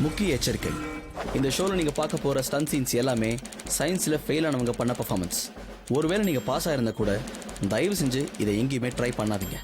முக்கிய எச்சரிக்கை, இந்த ஷோல நீங்க பார்க்க போற ஸ்டன் சீன்ஸ் எல்லாமே சயின்ஸ்ல ஃபெயில் ஆனவங்க பண்ண பெர்ஃபார்மன்ஸ். ஒருவேளை நீங்க பாஸ் ஆயிருந்தா கூட தயவு செஞ்சு இதை எங்கேயுமே ட்ரை பண்ணாதீங்க.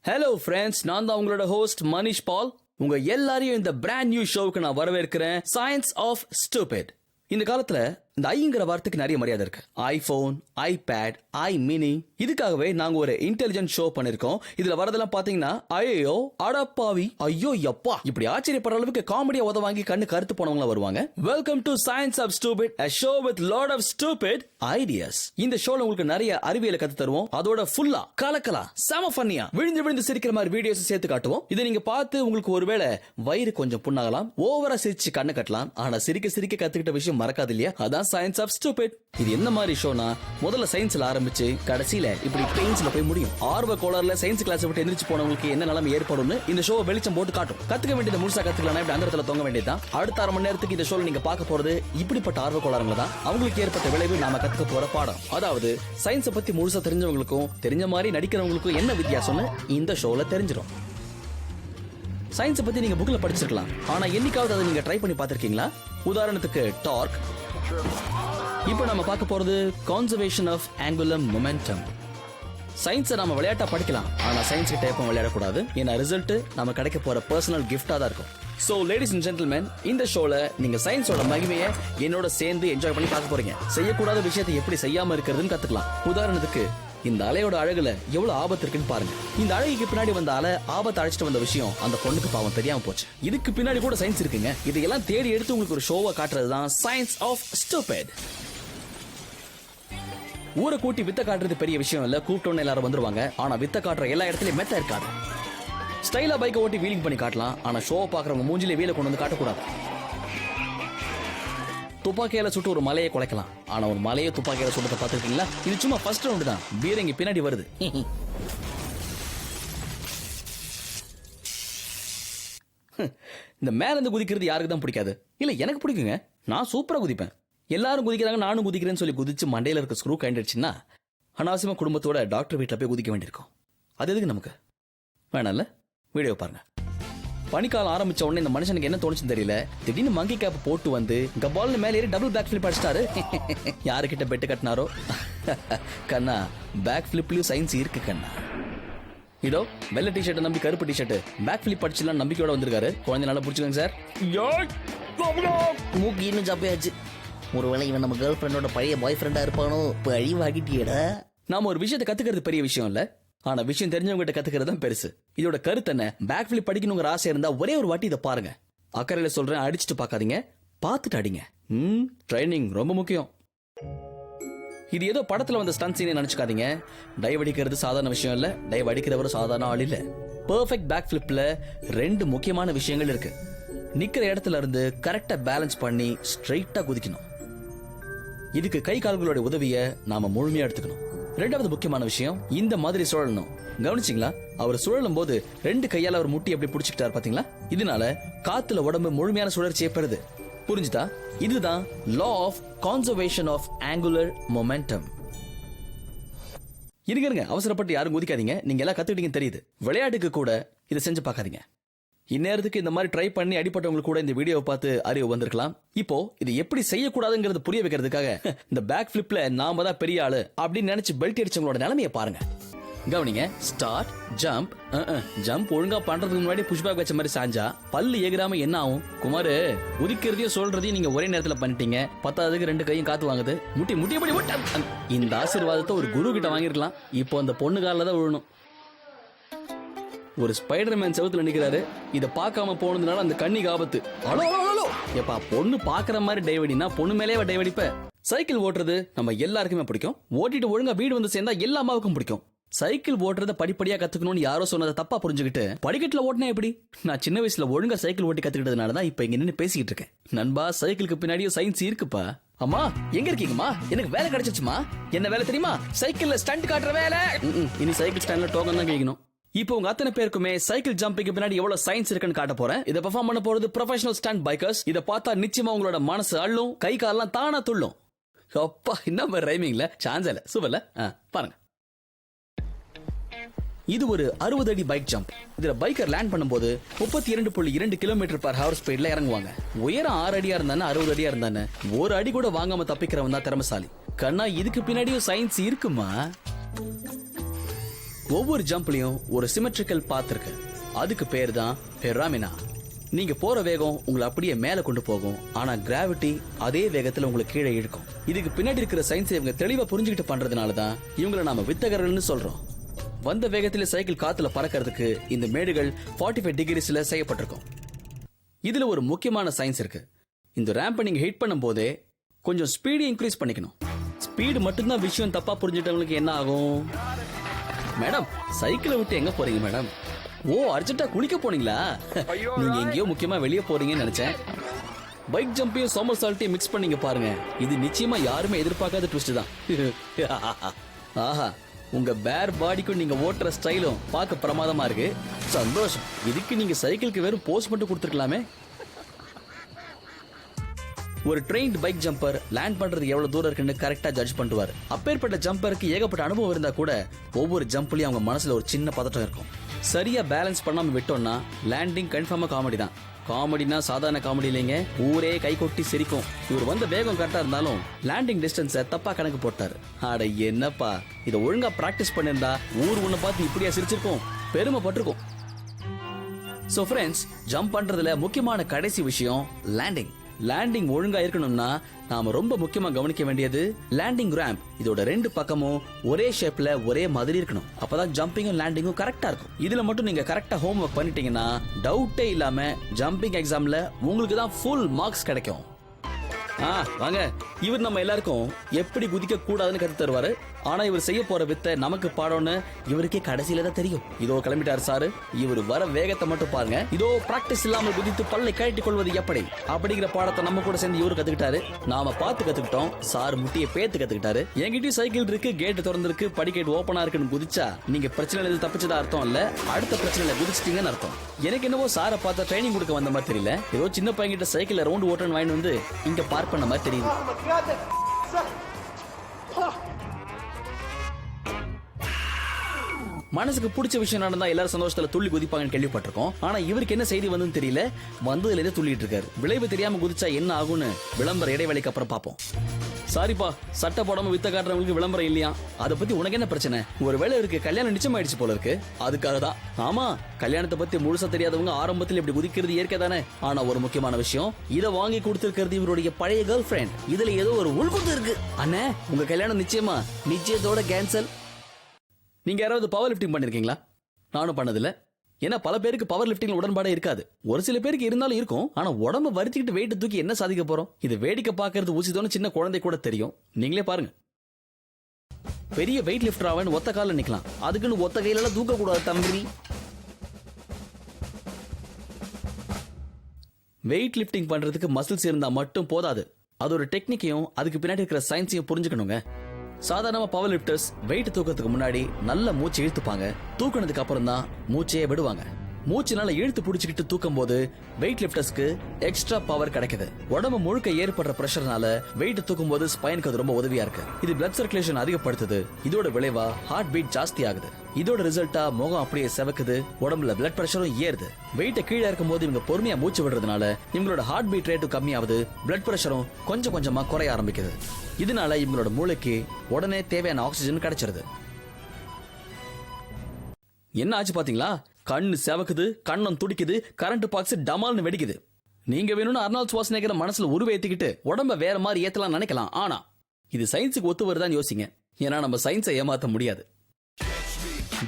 ஹலோ ஃப்ரெண்ட்ஸ், நான் தான் உங்களோட ஹோஸ்ட் மனிஷ் பால். உங்க எல்லாரையும் இந்த பிராண்ட் நியூ ஷோவுக்கு நான் வரவேற்கிறேன். Science of Stupid. இந்த காலத்துல இந்த ஐங்கிற வார்த்தைக்கு நிறைய மரியாதை இருக்கு. ஐபோன், ஐபேட், ஐ மினி, இதுக்காகவே நாங்க ஒரு இன்டெலிஜென்ட் ஷோ பண்ணிருக்கோம். இதுல வரதெல்லாம் பாத்தீங்கன்னா ஐயோ, அடப்பாவி, ஐயோ யப்பா, இப்படி ஆச்சரியப்படுற அளவுக்கு காமெடியா உத வாங்கி கண்ணு கருத்து போனவங்க வருவாங்க. Welcome to Science of Stupid, a show with lot of stupid ideas. இந்த ஷோல உங்களுக்கு நிறைய அறிவியலை கத்து தருவோம். அதோட ஃபுல்லா கலக்கலாம், செம ஃபன்னியா, விழுந்து விழுந்து சிரிக்கிற மாதிரி வீடியோஸ் சேர்த்து காட்டுவோம். இதை நீங்க பார்த்து உங்களுக்கு ஒருவேளை வயிறு கொஞ்சம் புண்ணாகலாம், ஓவரா சிரிச்சு கண்ணு கட்டலாம். ஆனா சிரிக்க சிரிக்க கத்துக்கிட்ட விஷயம் மறக்காது இல்லையா? அதான் சயின்ஸ் ஆஃப் ஸ்டூபிட். இது என்ன மாதிரி ஷோனா, முதல்ல சயின்ஸ்ல ஆரம்பிச்சு கடைசியில இப்படி பெயின்ஸ்ல போய் முடியும். ஆர்வ கோளாறுல சயின்ஸ் கிளாஸ் விட்டு எந்திரிச்சு போனவங்களுக்கு என்ன நிலைமை ஏற்படும்னு இந்த ஷோ வெளிச்சம் போட்டு காட்டும். கத்துக்க வேண்டியது முழுசா கத்துக்கலாம், இப்படி அந்த இடத்துல தொங்க வேண்டியதுதான். அடுத்த அரை மணி நேரத்துக்கு இந்த ஷோல நீங்க பார்க்க போறது இப்படிப்பட்ட ஆர்வ கோளாறுங்க தான். அவங்களுக்கு ஏற்பட்ட விளைவு நாம கத்துக்க போற பாடம். அதாவது சயின்ஸை பத்தி முழுசா தெரிஞ்சவங்களுக்கும் தெரிஞ்ச மாதிரி நடிக்கிறவங்களுக்கும் என்ன வித்தியாசம்னு இந்த ஷோல தெரிஞ்சிடும். சயின்ஸை பத்தி நீங்க புக்ல படிச்சிருக்கலாம், ஆனா என்னைக்காவது அதை நீங்க ட்ரை பண்ணி பார்த்திருக்கீங்களா? உதாரணத்துக்கு டார்க். இப்போ நம்ம பார்க்க போறது கான்சர்வேஷன் ஆஃப் ஆங்குலர் மொமெண்டம். சயின்ஸை நம்ம விளையாட்டா படிக்கலாம், ஆனா சயின்ஸ் கிட்ட எப்பவும் விளையாடக்கூடாது. ஏன்னா ரிசல்ட் நம்ம கிடைக்க போற பர்சனல் கிஃப்டா தான் இருக்கும். சோ லேடிஸ் அண்ட் ஜென்டில்மேன், இந்த ஷோல நீங்க சயின்ஸோட மகிமையை என்னோட சேர்ந்து என்ஜாய் பண்ணி பார்க்க போறீங்க. செய்யக்கூடாத விஷயத்தை எப்படி செய்யாம இருக்கிறதுன்னு கத்துக்கலாம். உதாரணத்துக்கு இந்த அலையோட அழகுல எவ்வளவு ஆபத்து இருக்குன்னு பாருங்க. இந்த அழகுக்கு பின்னாடி வந்த அலை ஆபத்தை அழைச்சிட்டு வந்த விஷயம் அந்த பொண்ணுக்கு பாவம் தெரியாம போச்சு. இதுக்கு பின்னாடி கூட சயின்ஸ் இருக்குங்க. இதையெல்லாம் தேடி எடுத்து உங்களுக்கு ஒரு ஷோவா காட்டுறதுதான் சயின்ஸ் ஆஃப் ஸ்டூபிட். ஊரை கூட்டி வித்த காட்டுறது பெரிய விஷயம் இல்ல, கூப்பிட்டோன்னு எல்லாரும் வந்துருவாங்க. ஆனா வித்த காட்டுற எல்லா இடத்துலயும் மெத்த இருக்காது. ஸ்டைலா பைக்கை ஓட்டி வீலிங் பண்ணி காட்டலாம், ஆனா ஷோவை பாக்குறவங்க மூஞ்சிலே வீலை கொண்டு வந்து காட்டக்கூடாது. துப்பாக்கியால சுட்டு ஒரு மலையை குலைக்கலாம், ஆனா ஒரு மலையை துப்பாக்கியால சுட்டு பாத்துருக்கீங்களா? இது சும்மா ஃபர்ஸ்ட் ரவுண்ட் தான். பீரங்கி பின்னாடி வருது. இந்த மேல இருந்து குதிக்கிறது யாருக்கு தான் பிடிக்காது? இல்ல, எனக்கு பிடிக்குங்க. நான் சூப்பரா குதிப்பேன். எல்லாரும் குதிக்கிறாங்க, நானும் குதிக்கிறேன்னு சொல்லி குதிச்சு மண்டையில இருக்க ஸ்க்ரூ கண்டிடுச்சுன்னா அனாவசியமா குடும்பத்தோட டாக்டர் வீட்டில் போய் குதிக்க வேண்டியிருக்கும். அது எதுக்கு நமக்கு? வேணாம்ல. வீடியோ பாருங்க. பனிக்காலம் ஆரம்பிச்ச உடனே இந்த மனுஷனுக்கு என்ன தோணுச்சுன்னு தெரியல, திடீர்னு மங்கி கேப் போட்டு வந்து கபால்னு மேலே ஏறி டபுள் பேக் ஃபிளிப் அடிச்சிட்டாரு. யாருக்கிட்ட பெட்டு கட்டினாரோ கண்ணா, பேக் ஃபிளிப்லயும் சயின்ஸ் இருக்கு கண்ணா. இதோ வெள்ளை டிஷர்ட்டை நம்பி கருப்பு டிஷர்ட் பேக் ஃபிளிப் அடிச்சலாம் நம்பிக்கையோட வந்திருக்காரு. குழந்தை நல்லா பிடிச்சிக்கோங்க சார். மூக்கு இன்னும் ஜப்பையாச்சு. ஒருவேளை இவன் நம்ம கேர்ள் ஃப்ரெண்டோட பழைய பாய் ஃப்ரெண்டா இருப்பானோ? அழிவாகிட்டியடா. நாம ஒரு விஷயத்தை கத்துக்கிறது பெரிய விஷயம் இல்ல, ஆனா விஷயம் தெரிஞ்சவங்க கிட்ட கத்துக்கிறது தான் பெருசு. இதோட கருத்து என்ன? பேக் ஃபிளிப் படிக்கணுங்கிற ஆசை இருந்தா ஒரே ஒரு வாட்டி இதை பாருங்க. அக்கறையில சொல்றேன், அடிச்சுட்டு பார்க்காதீங்க, பார்த்துட்டு அடிங்க. ட்ரைனிங் ரொம்ப முக்கியம். இது ஏதோ படத்துல வந்த ஸ்டன் சீனை நினைச்சுக்காதீங்க. டைவ் அடிக்கிறது சாதாரண விஷயம் இல்ல, டைவ் அடிக்கிறவரும் சாதாரண ஆள் இல்ல. பெர்ஃபெக்ட் பேக் ஃபிளிப்ல 2 முக்கியமான விஷயங்கள் இருக்கு. நிக்கிற இடத்துல இருந்து கரெக்டா பேலன்ஸ் பண்ணி ஸ்ட்ரெயிட்டா குதிக்கணும். இதுக்கு கை கால்களோட உதவிய நாம முழுமையா எடுத்துக்கணும். 2வது முக்கியமான விஷயம், இந்த மாதிரி சுழலணும். கவனிச்சிங்களா? அவர் சுழலும் போது 2 கையால அவர் முட்டி எப்படி பிடிச்சிக்கிட்டாரு பாத்தீங்களா? இதனால காத்துல உடம்பு முழுமையான சுழற்சியை பெறுது. புரிஞ்சுதா? இதுதான் law of conservation of angular momentum. இருங்க, அவசரப்பட்டு யாரும் குதிக்காதீங்க. நீங்க எல்லாம் கத்துக்கிட்டீங்கன்னு தெரியுது. விளையாட்டுக்கு கூட இதை செஞ்சு பார்க்காதீங்க. இந்நேரத்துக்கு இந்த மாதிரி ட்ரை பண்ணி அடிப்பட்டவங்களுக்கு கூட இந்த வீடியோவை பார்த்து அறிவு வந்திருக்கலாம். இப்போ இது எப்படி செய்யக்கூடாதுங்கிறது புரிய வைக்கிறதுக்காக இந்த பேக் ஃபிளிப்ல நாம தான் பெரிய ஆளு அப்படின்னு நினைச்சு பெல்ட் அடிச்சவங்களோட நிலைமையை பாருங்க. கவனிங்க. Start, jump. ஜம்ப் ஒழுங்கா பண்றதுக்கு முன்னாடி புஷ் பேக் வச்ச மாதிரி சாஞ்சா பல்லு எகிராம என்ன ஆகும்? குமாரு, உதிக்கிறதையும் சொல்றதையும் நீங்க ஒரே நேரத்துல பண்ணிட்டீங்க. 10க்கு 2 கையும் காத்து வாங்குது. முட்டி முட்டி. இந்த ஆசீர்வாதத்தை ஒரு குரு கிட்ட வாங்கிருக்கலாம். இப்போ அந்த பொண்ணு காலில் தான் விழணும். ஒரு ஸ்பைடர்மேன் செவுத்துல நிக்கிறாரு. இத பார்க்காம போனதுனால அந்த கண்ணிக்கு ஆபத்து. அலோ, எப்பா, பொண்ணு பாக்குற மாதிரி டைவடினா பொண்ணு மேலே டைவடிப்ப. சைக்கிள் ஓட்டுறது நம்ம எல்லாருக்குமே பிடிக்கும். ஓட்டிட்டு ஒழுங்கா வீடு வந்து சேர்ந்தா எல்லா அம்மாவுக்கும் பிடிக்கும். சைக்கிள் ஓட்டுறத படிப்படியா கத்துக்கணும்னு யாரோ சொன்னதை தப்பா புரிஞ்சுக்கிட்டு படிக்கட்டுல ஓட்டினா எப்படி? நான் சின்ன வயசுல ஒழுங்கா சைக்கிள் ஓட்டி கத்துக்கிட்டதுனாலதான் இப்ப இங்க நின்று பேசிக்கிட்டு இருக்கேன். நண்பா, சைக்கிளுக்கு பின்னாடியும் சயின்ஸ் இருக்குப்பா. அம்மா, எங்க இருக்கீங்கம்மா? எனக்கு வேலை கிடைச்சிச்சுமா. என்ன வேலை தெரியுமா? சைக்கிள்ல ஸ்டண்ட் காட்டுற வேலை. இனி சைக்கிள் ஸ்டாண்ட்ல டோக்கன் தான் கேட்கணும். இப்போ உங்க அத்தனை பேருக்குமே சைக்கிள் ஜம்பிங் பின்னாடி எவ்வளவு சயின்ஸ் இருக்குன்னு காட்ட போறேன். இதை பெர்ஃபார்ம் பண்ண போறது ப்ரொஃபஷனல் ஸ்டண்ட் பைக்கர்ஸ். இதை பார்த்தா நிச்சயமா உங்களோட மனசு அள்ளும், கை காலெல்லாம் தானா துள்ளும். அப்பா, என்ன ரைமிங்ல சான்ஸ் இல்ல. சூப்பர்ல. பாருங்க. இது ஒரு 60 அடி பைக் ஜம்ப். இதுல பைக்கர் லேண்ட் பண்ணும்போது 32.2 km/h ஸ்பீட்ல இறங்குவாங்க. உயரம் 6 அடியா இருந்தானே 60 அடியா இருந்தானே ஒரு அடி கூட வாங்காம தப்பிக்கிறவன் தான் திறமைசாலி. கண்ணா, இதுக்கு பின்னாடியும் சயின்ஸ் இருக்குமா? ஒவ்வொரு ஜம்ப்லயும் ஒரு சிமெட்ரிக்கல் பாத் இருக்கு. அதுக்கு பேர் தான் பெராமினா. நீங்க போற வேகம் உங்களை அப்படியே மேல கொண்டு போகும், ஆனா கிராவிட்டி அதே வேகத்துல உங்களை கீழே இழுக்கும். இதுக்கு பின்னாடி இருக்கிற சயின்ஸை இவங்க தெளிவா புரிஞ்சுக்கிட்டு பண்றதுனாலதான் இவங்களை நாம வித்தகர்கள்னு சொல்றோம். வந்த வேகத்திலே சைக்கிள் காத்துல பறக்கிறதுக்கு இந்த மேடுகள் 45 டிகிரிஸ்ல செய்யப்பட்டிருக்கும். இதுல ஒரு முக்கியமான சயின்ஸ் இருக்கு. இந்த ரேம்பை நீங்க ஹிட் பண்ணும் போதே கொஞ்சம் ஸ்பீடு இன்க்ரீஸ் பண்ணிக்கணும். ஸ்பீடு மட்டும்தான் விஷயம் தப்பா புரிஞ்சுட்டவங்களுக்கு என்ன ஆகும்? மேடம், சைக்கிளை விட்டு எங்க போறீங்க மேடம்? ஓ, அர்ஜென்ட்டா குளிக்க போனீங்களா? நீங்க எங்கேயோ முக்கியமா வெளியே போறீங்கன்னு நினைச்சேன். பைக் ஜம்பையும் சோமர்சால்ட்டையும் மிக்ஸ் பண்ணீங்க பாருங்க. இது நிச்சயமா யாருமே எதிர்பார்க்காத ட்விஸ்ட் தான். ஆஹா, உங்க பேர் பாடிக்கும் நீங்க ஓட்டுற ஸ்டைலும் பார்க்க பிரமாதமா இருக்கு. சந்தோஷம். இதுக்கு நீங்க சைக்கிளுக்கு வெறும் போஸ்ட் மட்டும் கொடுத்துருக்கலாமே. ஒரு ட்ரெயின்ட் பைக் ஜம்பர் லேண்ட் பண்றது எவ்வளவு தூரம் இருக்குன்னு கரெக்டா ஜட்ஜ் பண்ணுவாரு. அப்பேற்பட்ட ஜம்பருக்கு ஏகப்பட்ட அனுபவம் இருந்தா கூட ஒவ்வொரு ஜம்ப்லயும் அவங்க மனசுல ஒரு சின்ன பதட்டம் இருக்கும். சரியா பேலன்ஸ் பண்ணாம விட்டோம்னா லேண்டிங் கன்ஃபார்மா காமெடி தான். காமெடினா சாதாரண காமெடி இல்லைங்க, ஊரே கை கொட்டி சிரிக்கும். இவர் வந்த வேகம் கரெக்டா இருந்தாலும் லேண்டிங் டிஸ்டன்ஸை தப்பா கணக்கு போட்டாரு. அட என்னப்பா, இதை ஒழுங்கா பிராக்டிஸ் பண்ணிருந்தா ஊர் உன்னை பார்த்து இப்படியா சிரிச்சிருக்கும், பெருமைப்பட்டிருக்கும். சோ ஃப்ரெண்ட்ஸ், ஜம்ப் பண்றதுல முக்கியமான கடைசி விஷயம் லேண்டிங். லேண்டிங் ஒழுங்கா இருக்கணும்னா நாம ரொம்ப முக்கியமா கவனிக்க வேண்டியது லேண்டிங் ரேம்ப். இதோட 2 பக்கமும் ஒரே ஷேப்ல ஒரே மாதிரி இருக்கணும். அப்பதான் ஜம்பிங்கும் லேண்டிங்கும் கரெக்டா இருக்கும். இதுல மட்டும் நீங்க கரெக்டா ஹோம் ஒர்க் பண்ணிட்டீங்கன்னா டவுட்டே இல்லாம ஜம்பிங் எக்ஸாம்ல உங்களுக்கு தான் ஃபுல் மார்க்ஸ் கிடைக்கும். வாங்க, இவர் நம்ம எல்லாருக்கும் எப்படி குதிக்க கூடாதுன்னு கத்து தருவாரு. ஆனா இவர் செய்ய போற வித்தை நமக்கு பாடம்னு இவருக்கே கடைசியில தான் தெரியும். இதோ கிளம்பிட்டாரு சாரு. இவர் வர வேகத்தை மட்டும் பாருங்க. இதோ பிராக்டிஸ் இல்லாமல் குதித்து பல்லை கழட்டிக் கொள்வது எப்படி அப்படிங்கிற பாடத்தை நம்ம கூட சேர்ந்து இவரு கத்துக்கிட்டாரு. நாம பார்த்து கத்துக்கிட்டோம். சார் முட்டியை பேத்து கத்துக்கிட்டாரு. என்கிட்டயும் சைக்கிள் இருக்கு, கேட் திறந்திருக்கு, படிக்கேட் ஓபனா இருக்குன்னு குதிச்சா நீங்க பிரச்சனை தப்பிச்சதா அர்த்தம் இல்ல, அடுத்த பிரச்சனையில குதிச்சிட்டீங்கன்னு அர்த்தம். எனக்கு என்னவோ சாரை பார்த்தா ட்ரைனிங் கொடுக்க வந்த மாதிரி தெரியல. ஏதோ சின்ன பையன்கிட்ட சைக்கிள் ரவுண்ட் ஓட்டன்னு வாங்கிட்டு வந்து இங்க பார்க் பண்ண மாதிரி தெரியுது. மனசுக்கு பிடிச்ச விஷயம் நடந்தா எல்லாரும் சந்தோஷத்துல துள்ளி குதிப்பாங்கன்னு கேள்விப்பட்டிருக்கோம். ஆனா இவருக்கு என்ன செய்தி வந்து தெரியல, வந்ததுல இருந்து துள்ளிட்டு இருக்காரு. விளைவு தெரியாம குதிச்சா என்ன ஆகும்னு விளம்பர இடைவேளைக்கு அப்புறம் பாப்போம். சாரிப்பா, சட்டை போடாம வித்த காட்டுறவங்களுக்கு விளம்பரம் இல்லையா? அதை பத்தி உனக்கு என்ன பிரச்சனை? ஒரு வேலை இருக்கு, கல்யாணம் நிச்சயம் ஆயிடுச்சு போல இருக்கு, அதுக்காக தான். ஆமா, கல்யாணத்தை பத்தி முழுசா தெரியாதவங்க ஆரம்பத்தில் இப்படி குதிக்கிறது இயற்கை தானே. ஆனா ஒரு முக்கியமான விஷயம், இதை வாங்கி கொடுத்திருக்கிறது இவருடைய பழைய கேர்ள் ஃபிரெண்ட். இதுல ஏதோ ஒரு உள்குத்து இருக்கு. அண்ணே, உங்க கல்யாணம் நிச்சயமா நிச்சயத்தோட கேன்சல். நீங்க யாராவது பவர் லிஃப்டிங் பண்ணிருக்கீங்களா? நானும் பண்ணதில்ல. ஏன்னா பல பேருக்கு பவர் லிஃப்டிங்ல உடன்பாடே இருக்காது. ஒரு சில பேருக்கு இருந்தாலும் இருக்கும். ஆனா உடம்ப வருத்திக்கிட்டு வெயிட் தூக்கி என்ன சாதிக்க போறோம்? இது வேடிக்கை பார்க்கறது ஊசிதோன்னு சின்ன குழந்தை கூட தெரியும். நீங்களே பாருங்க. பெரிய வெயிட் லிஃப்டர் ஆவன் ஒத்த கால நிக்கலாம். அதுக்குன்னு ஒத்த கையில எல்லாம் தூக்க கூடாது தம்பி. வெயிட் லிஃப்டிங் பண்றதுக்கு மசில்ஸ் இருந்தா மட்டும் போதாது. அது ஒரு டெக்னிக்கையும் அதுக்கு பின்னாடி இருக்கிற சயின்ஸையும் புரிஞ்சுக்கணுங்க. சாதாரணமா பவர் லிஃப்டர்ஸ் வெயிட் தூக்கிறதுக்கு முன்னாடி நல்ல மூச்சு இழுத்துப்பாங்க. தூக்கினதுக்கு அப்புறம் தான் மூச்சையே விடுவாங்க. மூச்சுனால இழுத்து பிடிச்சிக்கிட்டு தூக்கும் போது வெயிட் லிஃப்டர்ஸ்க்கு எக்ஸ்ட்ரா பவர் கிடைக்குது. உடம்பு முழுக்க ஏற்படுற பிரஷர்னால வெயிட் தூக்கும் போது ஸ்பைனுக்கு அது ரொம்ப உதவியா இருக்கு. இது பிளட் சர்க்குலேஷன் அதிகப்படுத்துது. இதோட விளைவா ஹார்ட் பீட் ஜாஸ்தி ஆகுது. இதோட ரிசல்ட்டா முகம் அப்படியே செவக்குது, உடம்புல பிளட் பிரஷரும் ஏறுது. வெயிட்ட கீழே இருக்கும் போது இவங்க பொறுமையா மூச்சு விடுறதுனால இவங்களோட ஹார்ட் பீட் ரேட்டும் கம்மியாகுது, பிளட் பிரஷரும் கொஞ்சம் கொஞ்சமா குறைய ஆரம்பிக்குது. இதனால இவங்களோட மூளைக்கு உடனே தேவையான ஆக்சிஜன் கிடைச்சிருது. என்ன ஆச்சு பாத்தீங்களா? கண்ணு செவக்குது, கண்ணம் துடிக்குது, கரண்ட் பாக்ஸ் டமால்னு வெடிக்குது. நீங்க வேணும்னு அர்னால்ட் ஷ்வார்ஸ்நெகரை மனசுல உருவேத்திக்கிட்டு உடம்ப வேற மாதிரி ஏத்தலாம் நினைக்கலாம். ஆனா இது சயின்ஸுக்கு ஒத்து வருதான்னு யோசிங்க. ஏன்னா நம்ம சயின்ஸை ஏமாத்த முடியாது.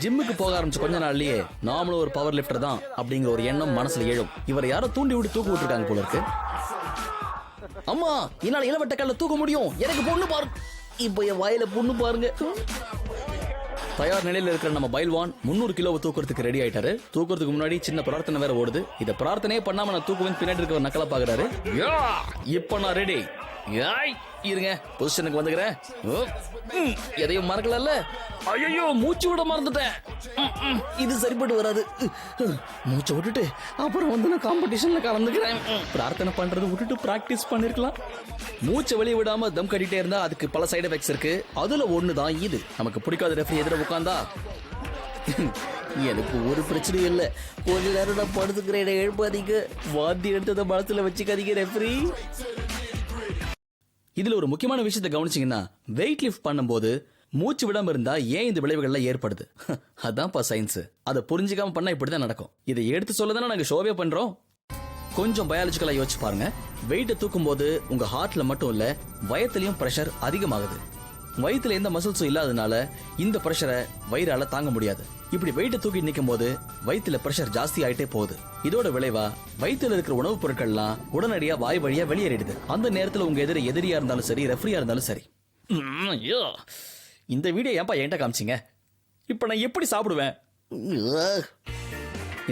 ஜிம்முக்கு போக ஆரம்பிச்ச கொஞ்ச நாள்லயே நாமளும் ஒரு பவர் லிஃப்டர் தான் அப்படிங்கிற ஒரு எண்ணம் மனசுல எழும். இவரை யாரோ தூண்டி விட்டு தூக்கு விட்டுருக்காங்க போல இருக்கு. அம்மா, என்னால இளவட்ட கால தூக்க முடியும், எனக்கு பொண்ணு பாரு. இப்ப என் வாயில பொண்ணு பாருங்க. தயார் நிலையில இருக்கிற நம்ம பைல்வான் 300 கிலோவை தூக்குறதுக்கு ரெடி ஆயிட்டாரு. தூக்குறதுக்கு முன்னாடி சின்ன பிரார்த்தனை வேற ஓடுது. இத பிரார்த்தனையே பண்ணாம நான் தூக்குவேன் பின்னாடி இருக்க நக்கலா பாக்குறாரு. இப்ப நான் ரெடி. இருங்க, பொசிஷனுக்கு வந்துக்கிறேன். எதையும் மறக்கல. ஐயோ, மூச்சு விட மறந்துட்டேன். இது சரிப்பட்டு வராது. மூச்சை விட்டுட்டு அப்புறம் வந்து நான் காம்படிஷன்ல கலந்துக்கிறேன். பிரார்த்தனை பண்றது விட்டுட்டு பிராக்டிஸ் பண்ணிருக்கலாம். மூச்சை வெளியே விடாம தம் கட்டிட்டே இருந்தா அதுக்கு பல சைடு எஃபெக்ட்ஸ் இருக்கு. அதுல ஒண்ணுதான் இது. நமக்கு பிடிக்காத ரெஃபரி எதிர உட்கார்ந்தா எனக்கு ஒரு பிரச்சனையும் இல்லை. கொஞ்ச நேரம் நான் படுத்துக்கிறேன், எழுப்பாதீங்க. வாந்தி எடுத்ததை மனசுல வச்சுக்காதீங்க ரெஃப்ரி. இதுல ஒரு முக்கியமான விஷயத்தை கவனிச்சீங்கன்னா, வெயிட் லிஃப்ட் பண்ணும்போது மூச்சு விடாம இருந்தா ஏன் இந்த விளைவுகள்லாம் ஏற்படுது? அதான்ப்பா சயின்ஸ். அதை புரிஞ்சுக்காம பண்ணா இப்படிதான் நடக்கும். இதை எடுத்து சொல்லதானே நாங்க ஷோவே பண்றோம். கொஞ்சம் பயாலஜிக்கலா யோசிச்சு பாருங்க. வெயிட்டை தூக்கும் போது உங்க ஹார்ட்ல மட்டும் இல்ல, வயத்திலையும் பிரஷர் அதிகமாகுது. வயிற்றுல எந்த மசில்ஸும் இல்லாதனால இந்த பிரஷரை வயிறால தாங்க முடியாது. இப்படி வெயிட்டை தூக்கி நிற்கும் போது வயிற்றுல பிரஷர் ஜாஸ்தி ஆயிட்டே போகுது. இதோட விளைவா வயிற்றுல இருக்கிற உணவுப் பொருட்கள்லாம் உடனடியா வாய் வழியா வெளியேறிடுது. அந்த நேரத்துல உங்க எதிரியா இருந்தாலும் சரி, ரெஃப்ரியா இருந்தாலும் சரி. ஐயோ, இந்த வீடியோ ஏன்பா என்கிட்ட காமிச்சிங்க? இப்ப நான் எப்படி சாப்பிடுவேன்?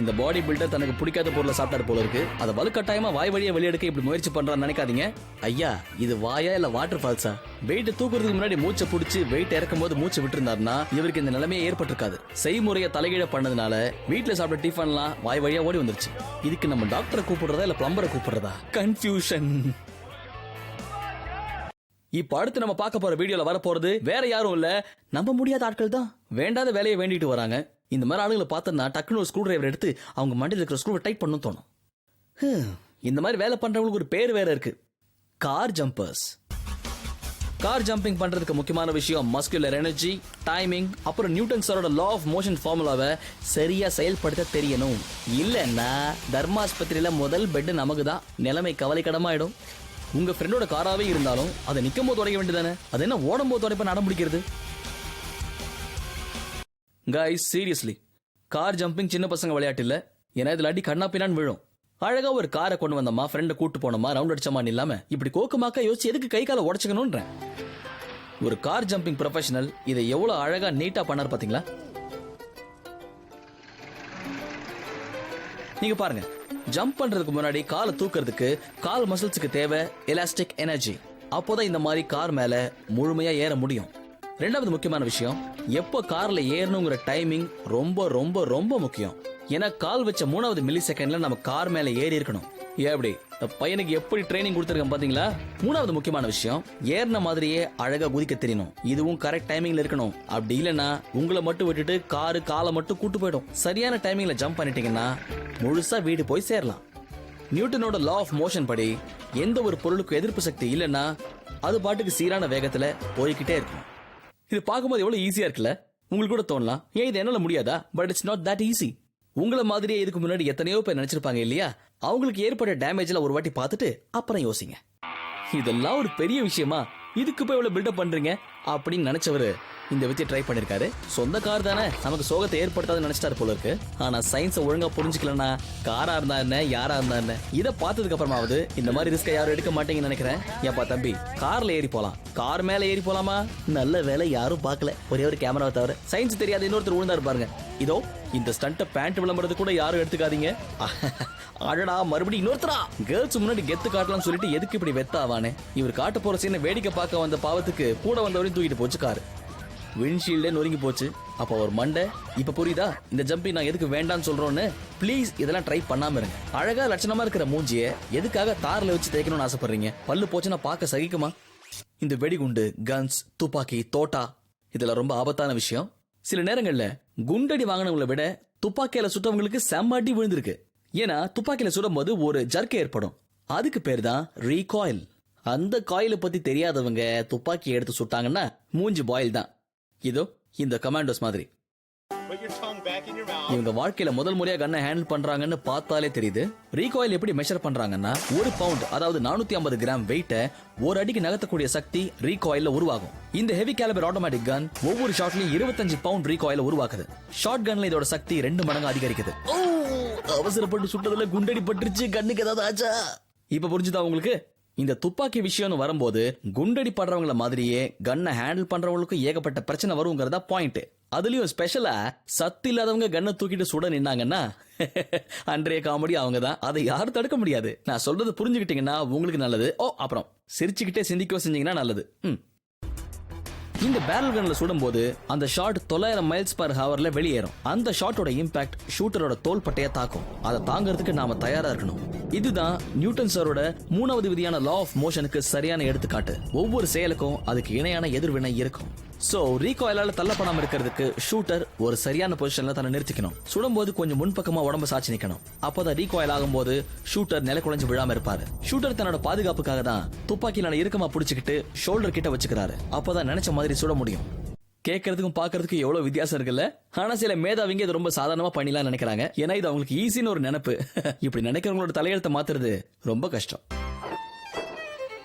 இந்த பாடி பில்டர் தனக்கு பிடிக்காத பொருளை சாப்பிட்டாரு போல இருக்கு. அதை வலுக்கட்டாயமா வாய் வழியா வெளியெடுக்க இப்படி முயற்சி பண்றான்னு நினைக்காதீங்க. ஐயா, இது வாயா இல்ல வாட்டர் ஃபால்ஸா? வெயிட் தூக்குறதுக்கு முன்னாடி மூச்சை பிடிச்சி வெயிட் இறக்கும் போது மூச்சு விட்டுருந்தாருன்னா இவருக்கு இந்த நிலைமையே ஏற்பட்டிருக்காது. செய்முறையை தலைகீழ பண்ணதுனால வீட்டுல சாப்பிட்ட டிஃபன்லாம் வாய் வழியா ஓடி வந்துருச்சு. இதுக்கு நம்ம டாக்டரை கூப்பிடுறதா இல்ல பிளம்பரை கூப்பிடுறதா? கன்ஃபியூஷன். இப்ப அடுத்து நம்ம பார்க்க போற வீடியோல வர போறது வேற யாரும் இல்ல, நம்ப முடியாத ஆட்கள் தான். வேண்டாத வேலையை வேண்டிட்டு வராங்க. இந்த மாதிரி ஆளுங்களை பார்த்தா டக்குனு ஒரு ஸ்க்ரூ டிரைவர் எடுத்து அவங்க மண்டியில் இருக்கிற ஸ்க்ரூவை டைட் பண்ணணும் தோணும். இந்த மாதிரி வேலை பண்றவங்களுக்கு ஒரு பேர் வேற இருக்கு, கார் ஜம்பர்ஸ். கார் ஜம்பிங் பண்றதுக்கு முக்கியமான விஷயம் மஸ்குலர் எனர்ஜி, டைமிங், அப்புறம் நியூட்டன் சாரோட லா ஆஃப் மோஷன் ஃபார்முலாவை சரியா செயல்படுத்த தெரியணும். இல்லன்னா தர்மாஸ்பத்திரியில முதல் பெட் நமக்கு தான். நிலைமை கவலைக்கிடமாயிடும். உங்க ஃப்ரெண்டோட காராவே இருந்தாலும் அதை நிக்கும் போது உடைக்க வேண்டியதானே? அது என்ன ஓடும் போது உடைப்ப நடம் பிடிக்கிறது? கைஸ், சீரியஸ்லி, கார் ஜம்பிங் சின்ன பசங்க விளையாட்டு இல்ல. ஏன்னா இதுல அடி கண்ணா பின்னான்னு விழும். அழகா ஒரு காரை கொண்டு வந்தோமா, ஃப்ரெண்டை கூட்டு போனோமா, ரவுண்ட் அடிச்சமான்னு இல்லாம இப்படி கோக்கமாக்கா யோசிச்சு எதுக்கு கை காலை உடச்சுக்கணும்ன்றேன். ஒரு கார் ஜம்பிங் ப்ரொஃபஷனல் இதை எவ்வளவு அழகா நீட்டா பண்ணாரு பாத்தீங்களா? நீங்க பாருங்க, ஜம்ப் பண்றதுக்கு முன்னாடி காலை தூக்குறதுக்கு கால் மசில்ஸுக்கு தேவை எலாஸ்டிக் எனர்ஜி. அப்போதான் இந்த மாதிரி கார் மேல முழுமையா ஏற முடியும். ரெண்டாவது முக்கியமான விஷயம், எப்போ கார்ல ஏறணுங்கிற டைமிங் ரொம்ப ரொம்ப ரொம்ப முக்கியம். ஏன்னா கால் வச்ச 3வது மில்லி செகண்ட்ல நம்ம கார் மேல ஏறி இருக்கணும். எப்படி பையனுக்கு எப்படி ட்ரைனிங் கொடுத்துருக்கேன் பாத்தீங்களா? 3வது முக்கியமான விஷயம், ஏறின மாதிரியே அழகா குதிக்க தெரியணும். இதுவும் கரெக்ட் டைமிங்ல இருக்கணும். அப்படி இல்லைன்னா உங்களை மட்டும் விட்டுட்டு காரு காலை மட்டும் கூட்டு போயிடும். சரியான டைமிங்ல ஜம்ப் பண்ணிட்டீங்கன்னா முழுசா வீடு போய் சேரலாம். நியூட்டனோட லா ஆஃப் மோஷன் படி எந்த ஒரு பொருளுக்கு எதிர்ப்பு சக்தி இல்லைன்னா அது பாட்டுக்கு சீரான வேகத்துல போய்கிட்டே இருக்கும். இது பார்க்கும்போது எவ்வளவு ஈஸியா இருக்குல்ல? உங்களுக்கு கூட தோணலாம், ஏன் இது என்னால முடியாதா? But it's not that easy. உங்களை மாதிரியே இதுக்கு முன்னாடி எத்தனையோ பேர் நினைச்சிருப்பாங்க இல்லையா? அவங்களுக்கு ஏற்பட்ட டேமேஜ்ல ஒரு வாட்டி பார்த்துட்டு அப்புறம் யோசிங்க, இதெல்லாம் ஒரு பெரிய விஷயமா, இதுக்கு போய் இவ்வளவு பில்டப் பண்றீங்க அப்படின்னு நினைச்சவரு இந்த வித்தியை ட்ரை பண்ணிருக்காரு. சொந்த கார் தானே, நமக்கு சோகத்தை ஏற்படுத்தாதுன்னு நினைச்சிட்டாரு போல இருக்கு. ஆனா சயின்ஸை ஒழுங்கா புரிஞ்சுக்கலன்னா காரா இருந்தா என்ன, யாரா இருந்தா என்ன, இதை பார்த்ததுக்கு அப்புறமாவது இந்த மாதிரி ரிஸ்க யாரும் எடுக்க மாட்டீங்கன்னு நினைக்கிறேன். ஏப்பா தம்பி, கார்ல ஏறி போலாம், கார் மேல ஏறி போலாமா? நல்ல வேலை யாரும் பார்க்கல, ஒரே ஒரு கேமராவை தவிர. சயின்ஸ் தெரியாத இன்னொருத்தர் விழுந்தாரு பாருங்க. இதோ இந்த ஸ்டண்ட்டை பேண்ட் விளம்பரது கூட யாரும் எடுத்துக்காதீங்க. அடடா, மறுபடியும் இன்னொருத்தரா? கேர்ள்ஸ் முன்னாடி கெத்து காட்டலாம்னு சொல்லிட்டு எதுக்கு இப்படி வெத்தாவானே? இவர் காட்ட போற சீனை வேடிக்கை பார்க்க வந்த பாவத்துக்கு கூட வந்தவரையும் தூக்கிட்டு போச்சு காரு. விண்ட்ஷீல்டே நொறுங்கி போச்சு. அப்போ ஒரு மண்டை. இப்ப புரியுதா இந்த ஜம்பிங் நான் எதுக்கு வேண்டாம்னு சொல்றோன்னு? ப்ளீஸ் இதெல்லாம் ட்ரை பண்ணாம இருங்க. அழகா லட்சணமா இருக்கிற மூஞ்சிய எதுக்காக தார்ல வச்சு தேய்க்கணும்னு ஆசைப்படுறீங்க? பல்லு போச்சுன்னா பார்க்க சகிக்குமா? இந்த வெடிகுண்டு, கன்ஸ், துப்பாக்கி, தோட்டா இதெல்லாம் ரொம்ப ஆபத்தான விஷயம். சில நேரங்கள்ல குண்டடி வாங்கினவங்களை விட துப்பாக்கியில சுட்டவங்களுக்கு செம்ம அடி விழுந்திருக்கு. ஏன்னா துப்பாக்கியில சுடும் போது ஒரு ஜர்க் ஏற்படும். அதுக்கு பேர் தான் ரீகாயில். அந்த காயிலை பத்தி தெரியாதவங்க துப்பாக்கி எடுத்து சுட்டாங்கன்னா மூஞ்சி பாயில் தான். இதோ இந்த கமாண்டோஸ் மாதிரி. இவங்க வாழ்க்கையில முதல் முறையா கன்னை ஹேண்டில் பண்றாங்கன்னு பார்த்தாலே தெரியுது. ரீகாயில் எப்படி மெஷர் பண்றாங்கன்னா, 1 பவுண்ட் அதாவது 450 கிராம் வெயிட்ட ஒரு அடிக்கு நகர்த்தக்கூடிய சக்தி ரீகாயில்ல உருவாகும். இந்த ஹெவி கேலிபர் ஆட்டோமேட்டிக் கன் ஒவ்வொரு ஷாட்லயும் 25 பவுண்ட் ரீகாயில உருவாக்குது. ஷார்ட் கன்ல இதோட சக்தி 2 மடங்கு அதிகரிக்குது. அவசரப்பட்டு சுட்டதுல குண்டடி பட்டுருச்சு, கண்ணுக்கு ஏதாவது ஆச்சா? இப்ப புரிஞ்சுதா உங்களுக்கு? இந்த துப்பாக்கி விஷயம்னு வரும்போது குண்டடி பண்றவங்கள மாதிரியே கன்னை ஹேண்டில் பண்றவங்களுக்கும் ஏகப்பட்ட பிரச்சனை வருங்கிறதா பாயிண்ட். அதுலயும் ஸ்பெஷலா சத்து இல்லாதவங்க கன்னை தூக்கிட்டு சுட நின்னாங்கன்னா அன்றைய காமெடி அவங்க தான். அதை யாரும் தடுக்க முடியாது. நான் சொல்றது புரிஞ்சுக்கிட்டீங்கன்னா உங்களுக்கு நல்லது. அப்புறம் சிரிச்சுக்கிட்டே சிந்திக்க செஞ்சீங்கன்னா நல்லது. இந்த பேரல் கன்ல சுடும்போது அந்த ஷாட் 900 மைல்ஸ் பர் ஹவர்ல வெளியேறும். அந்த ஷாட்டோட இம்பாக்ட் ஷூட்டரோட தோல் பட்டைய தாக்கும். அதை தாங்கிறதுக்கு நாம தயாரா இருக்கணும். இதுதான் நியூட்டன் சாரோட 3வது விதியான லா ஆஃப் மோஷனுக்கு சரியான எடுத்துக்காட்டு. ஒவ்வொரு செயலுக்கும் அதுக்கு இணையான எதிர்வினை இருக்கும். சோ ரீகாயிலால தள்ளப்படாம இருக்கிறதுக்கு ஷூட்டர் ஒரு சரியான பொசிஷன்ல தன்னை நிறுத்திக்கணும். சுடும்போது கொஞ்சம் முன்பக்கமா உடம்ப சாட்சி நிக்கணும். அப்பதான் ரீகாயில் ஆகும்போது ஷூட்டர் நில குலைஞ்சு விழாம இருப்பாரு. ஷூட்டர் தன்னோட பாதுகாப்புக்காக தான் துப்பாக்கியில இறுக்கமா புடிச்சுக்கிட்டு ஷோல்டர் கிட்ட வச்சுக்கிறாரு. அப்பதான் நினைச்ச மாதிரி சுட முடியும். கேட்கறதுக்கும் பாக்குறதுக்கும் எவ்வளவு வித்தியாசம் இருக்குல்ல. ஆனா சில மேதாவிங்க இது ரொம்ப சாதாரணமா பண்ணிடலாம் நினைக்கிறாங்க. ஏன்னா இது அவங்களுக்கு ஈஸின்னு ஒரு நினைப்பு. இப்படி நினைக்கிறவங்களோட தலையெழுத்தை மாத்துறது ரொம்ப கஷ்டம்.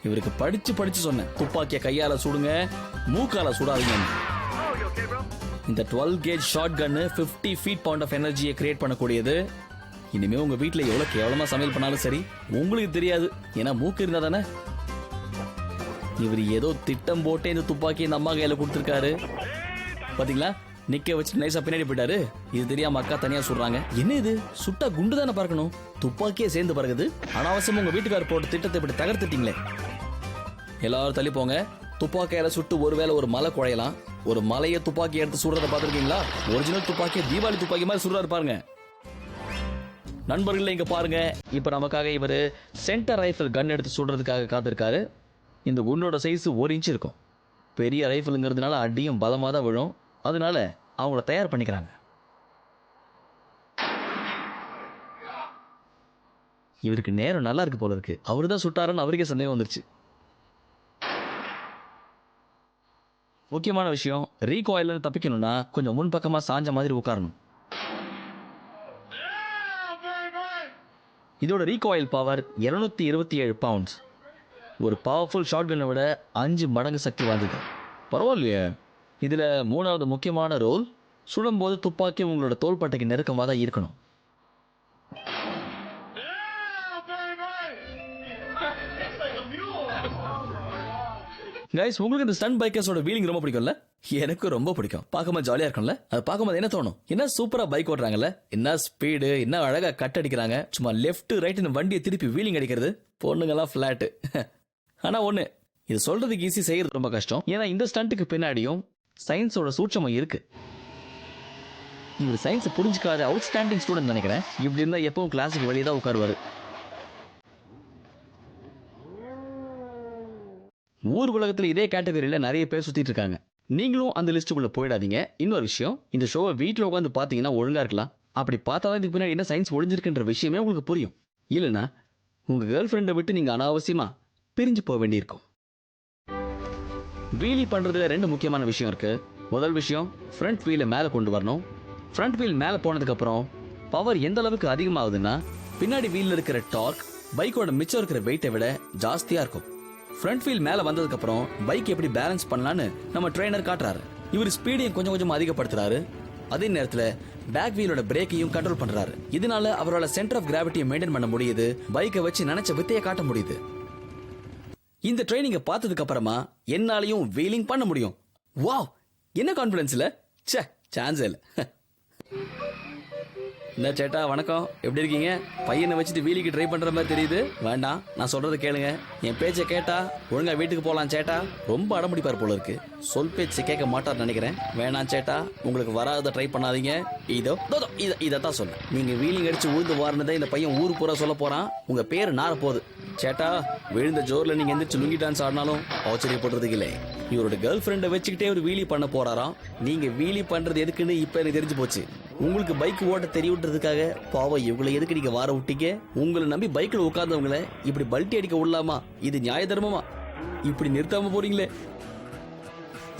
இவருக்கு படிச்சு படிச்சு சொன்னேன், துப்பாக்கிய கையால சுடுங்க, மூக்கால சுடாதீங்க. இந்த 12 gauge shotgun 50 feet pound of எனர்ஜியை கிரியேட் பண்ணக்கூடியது. இனிமே உங்க வீட்டுல எவ்வளவு கேவலமா சமையல் பண்ணாலும் சரி உங்களுக்கு தெரியாது. ஏன்னா மூக்கு இருந்தா தானே. இவர் ஏதோ திட்டம் போட்டு இந்த துப்பாக்கி இந்த அம்மா கையில கொடுத்திருக்காரு. பாத்தீங்களா, நிக்க வச்சு நைசா பின்னாடி போயிட்டாரு. இது தெரியாம அக்கா தனியா சொல்றாங்க. என்ன இது, சுட்டா குண்டு தானே பறக்கணும், துப்பாக்கியே சேர்ந்து பறக்குது. அனாவசியமா உங்க வீட்டுக்காரர் போட்டு திட்டத்தை இப்படி தகர்த்துட்டீங்களே. எல்லாரும் தள்ளி போங்க. துப்பாக்கியால சுட்டு ஒருவேளை ஒரு மலை குழையலாம். ஒரு மலையை துப்பாக்கி எடுத்து சுடுறத பாத்துருக்கீங்களா? ஒரிஜினல் துப்பாக்கி தீபாவளி துப்பாக்கி மாதிரி சுடுறாரு பாருங்க. நண்பர்கள் இங்க பாருங்க, இப்ப நமக்காக இவரு சென்டர் ரைஃபிள் கன் எடுத்து சுடுறதுக்காக காத்திருக்காரு. இந்த குண்டோட சைஸ் 1 இன்ச் இருக்கும். பெரிய ரைஃபிளுங்கிறதுனால அடியும் பலமாக தான் விழும். அதனால அவங்கள தயார் பண்ணிக்கிறாங்க. இவருக்கு நேரம் நல்லா இருக்கு போல இருக்கு. அவரு தான் சுட்டாருன்னு அவருக்கே சந்தேகம் வந்துருச்சு. முக்கியமான விஷயம், ரீகாயில தப்பிக்கணும்னா கொஞ்சம் முன்பக்கமா சாஞ்ச மாதிரி உட்காரணும். இதோட ரீகாயில் பவர் 227 பவுண்ட்ஸ். ஒரு பவர்ஃபுல் ஷார்ட் கன்னை விட 5 மடங்கு சக்தி வாய்ந்தது. பரவாயில்லையே. இதில் 3வது முக்கியமான ரோல், சுடும்போது துப்பாக்கி உங்களோட தோள்பட்டைக்கு நெருக்கமாக தான் இருக்கணும். கைஸ், உங்களுக்கு இந்த ஸ்டன் பைக்கர்ஸோட வீலிங் ரொம்ப பிடிக்கும்ல? எனக்கு ரொம்ப பிடிக்கும். பார்க்கும்போது ஜாலியா இருக்கும்ல? அது பார்க்கும்போது என்ன தோணும், என்ன சூப்பரா பைக் ஓட்டுறாங்கல்ல, என்ன ஸ்பீடு, என்ன அழகா கட் அடிக்கிறாங்க. சும்மா லெஃப்ட் ரைட்னு வண்டியை திருப்பி வீலிங் அடிக்கிறது. பொண்ணுங்கெல்லாம் ஃபிளாட்டு. ஆனா ஒண்ணு, இது சொல்றதுக்கு ஈஸி, செய்யறது ரொம்ப கஷ்டம். ஏன்னா இந்த ஸ்டண்ட்டுக்கு பின்னாடியும் சயின்ஸோட சூட்சமம் இருக்கு. இவர் சயின்ஸ் புரிஞ்சுக்காத அவுட்ஸ்டாண்டிங் ஸ்டூடெண்ட் நினைக்கிறேன். இப்படி இருந்தா எப்பவும் கிளாஸுக்கு வெளியே தான் உட்காருவாரு. ஊர் உலகத்துல இதே கேட்டகரியில நிறைய பேர் சுத்திட்டு இருக்காங்க. நீங்களும் அந்த லிஸ்ட்டுக்குள்ள போயிடாதீங்க. இன்னொரு விஷயம், இந்த ஷோவை வீட்டில் உட்காந்து பார்த்தீங்கன்னா ஒழுங்கா இருக்கலாம். அப்படி பார்த்தா இதுக்கு பின்னாடி என்ன சயின்ஸ் ஒழிஞ்சிருக்குன்ற விஷயமே உங்களுக்கு புரியும். இல்லைன்னா உங்க கேர்ள் ஃப்ரெண்டை விட்டு நீங்க அனாவசியமா பிரிஞ்சு போக வேண்டியிருக்கும். வீலி பண்றதுல 2 முக்கியமான விஷயம் இருக்கு. முதல் விஷயம், ஃப்ரண்ட் வீலை மேலே கொண்டு வரணும். ஃப்ரண்ட் வீல் மேலே போனதுக்கு அப்புறம் பவர் எந்த அளவுக்கு அதிகமாகுதுன்னா, பின்னாடி வீல்ல இருக்கிற டார்க் பைக்கோட மிச்சம் இருக்கிற வெயிட்டை விட ஜாஸ்தியா இருக்கும். ஃப்ரண்ட் வீல் மேல வந்ததுக்கு அப்புறம் பைக் எப்படி பேலன்ஸ் பண்ணலான்னு நம்ம ட்ரெயினர் காட்டுறாரு. இவர் ஸ்பீடையும் கொஞ்சம் கொஞ்சம் அதிகப்படுத்துறாரு. அதே நேரத்துல பேக் வீலோட பிரேக்கையும் கண்ட்ரோல் பண்றாரு. இதனால அவரோட சென்டர் ஆஃப் கிராவிட்டியை மெயின்டைன் பண்ண முடியுது. பைக்கை வச்சு நினைச்ச வித்தையை காட்ட முடியுது. இந்த ட்ரைனிங்கை பார்த்ததுக்கு அப்புறமா என்னாலையும் வீலிங் பண்ண முடியும். வாவ், என்ன கான்ஃபிடன்ஸ் இல்ல? ச்சே, சான்ஸ் இல்ல. என்ன சேட்டா, வணக்கம், எப்படி இருக்கீங்க? பையனை வச்சுட்டு வீலிக்கு ட்ரை பண்ற மாதிரி தெரியுது. வேண்டாம், நான் சொல்றதை கேளுங்க. என் பேச்சை கேட்டா ஒழுங்கா வீட்டுக்கு போலாம் சேட்டா. ரொம்ப அடம்பிடிப்பார் போல இருக்கு. சொல் பேச்சு கேட்க மாட்டார் நினைக்கிறேன். வேணாம் சேட்டா, உங்களுக்கு வராத ட்ரை பண்ணாதீங்க. இதைத்தான் சொன்னேன். நீங்க வீலிங் அடிச்சு ஊர்ந்து வாரினதை இந்த பையன் ஊர் பூரா சொல்ல போறான். உங்க பேரு நார போகுது. சேட்டா, விழுந்த ஜோர்ல நீங்க எந்திரிச்சு லுங்கி டான்ஸ் ஆடினாலும் ஆச்சரியப்படுறதுக்கு இல்லை. இவரோட கேர்ள் ஃப்ரெண்டை வச்சுக்கிட்டே ஒரு வீலி பண்ண போறாராம். நீங்க வீலி பண்றது எதுக்குன்னு இப்ப எனக்கு தெரிஞ்சு போச்சு. உங்களுக்கு பைக் ஓட்ட தெரியுன்றதுக்காக பாவம் இவங்களை எதுக்கு நீங்க வார விட்டீங்க? உங்களை நம்பி பைக்ல உட்கார்ந்தவங்களை இப்படி பல்ட்டி அடிக்க விடலாமா? இது நியாய தர்மமா? இப்படி நிறுத்தாம போறீங்களே.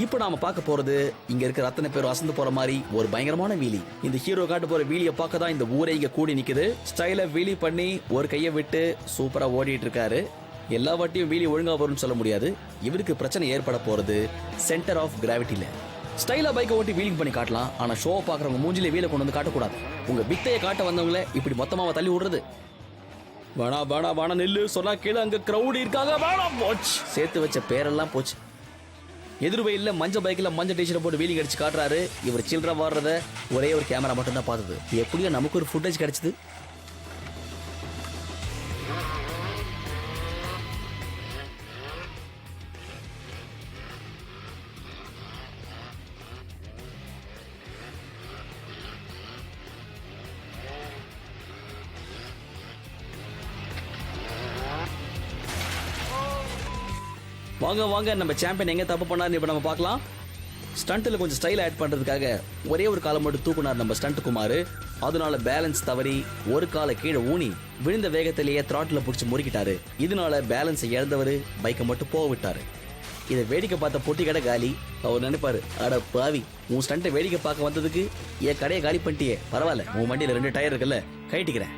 இப்ப நாம பார்க்க போறது, இங்க இருக்கிற அத்தனை பேர் அசந்து போற மாதிரி ஒரு பயங்கரமான வீலி. இந்த ஹீரோ காட்டு போற வீலியை பார்க்க தான் இந்த ஊரே இங்க கூடி நிக்குது. ஸ்டைல வீலி பண்ணி ஒரு கையை விட்டு சூப்பரா ஓடிட்டு இருக்காரு. எல்லா வாட்டியும் வீலி ஒழுங்கா வரும்னு சொல்ல முடியாது. இவருக்கு பிரச்சனை ஏற்பட போறது சென்டர் ஆஃப் கிராவிட்டில. ஸ்டைலா பைக்கை ஓட்டி வீலிங் பண்ணி காட்டலாம். ஆனா ஷோ பாக்குறவங்க மூஞ்சிலே வீலை கொண்டு வந்து காட்டக்கூடாது. உங்க பித்தையை காட்ட வந்தவங்களை இப்படி மொத்தமாவ தள்ளி விடுறது. வேணா வேணா வேணா நெல்லு சொன்னா கீழே அங்க கிரௌட் இருக்காங்க. வேணா போச்சு, சேர்த்து வச்ச பேரெல்லாம் போச்சு. எதிர்வையில் மஞ்ச பைக்கில் மஞ்சள் டீஷர்ட் போட்டு வீலிங் அடிச்சு காட்டுறாரு. இவர் சில்லற வாடுறத ஒரே ஒரு கேமரா மட்டும் தான் பார்த்தது. எப்படியோ நமக்கு ஒரு ஃபுட்டேஜ் கிடைச்சது. வாங்க வாங்க, நம்ம சாம்பியன் எங்க தப்பு பண்ணாருன்னு இப்ப நம்ம பார்க்கலாம். ஸ்டண்ட்ல கொஞ்சம் ஸ்டைல் ஆட் பண்றதுக்காக ஒரே ஒரு காலை மட்டும் தூக்குனார் நம்ம ஸ்டண்ட் குமார். அதனால பேலன்ஸ் தவறி ஒரு காலை கீழே ஊனி விழுந்த வேகத்திலேயே த்ராட்டில் பிடிச்சி முறுக்கிட்டாரு. இதனால பேலன்ஸை இழந்தவர் பைக்கை மட்டும் போக விட்டாரு. இதை வேடிக்கை பார்த்த பொட்டி கடை காலி. அவர் நினைப்பாரு, அட பாவி, உன் ஸ்டண்ட்டை வேடிக்கை பார்க்க வந்ததுக்கு என் கடையை காலி பண்ணிட்டியே, பரவாயில்ல, உன் வண்டியில 2 டயர் இருக்குல்ல, கைட்டிக்கிறேன்.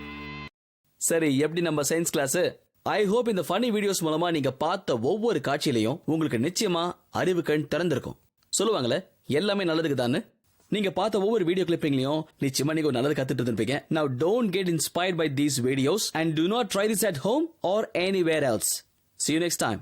சரி, எப்படி நம்ம சயின்ஸ் கிளாஸ்? ஐ ஹோப் இந்த ஃபன்னி வீடியோஸ் மூலமா நீங்க பார்த்த ஒவ்வொரு காட்சியிலையும் உங்களுக்கு நிச்சயமா அறிவு கண் திறந்திருக்கும். சொல்லுவாங்களே, எல்லாமே நல்லதுக்கு தானே. நீங்க பார்த்த ஒவ்வொரு வீடியோ கிளிப்பிங்லயும் நிச்சயமா நீங்க ஒரு நல்லது கத்துட்டு இருப்பீங்க. Now don't get inspired by these videos and do not try this at home or anywhere else. See you next time.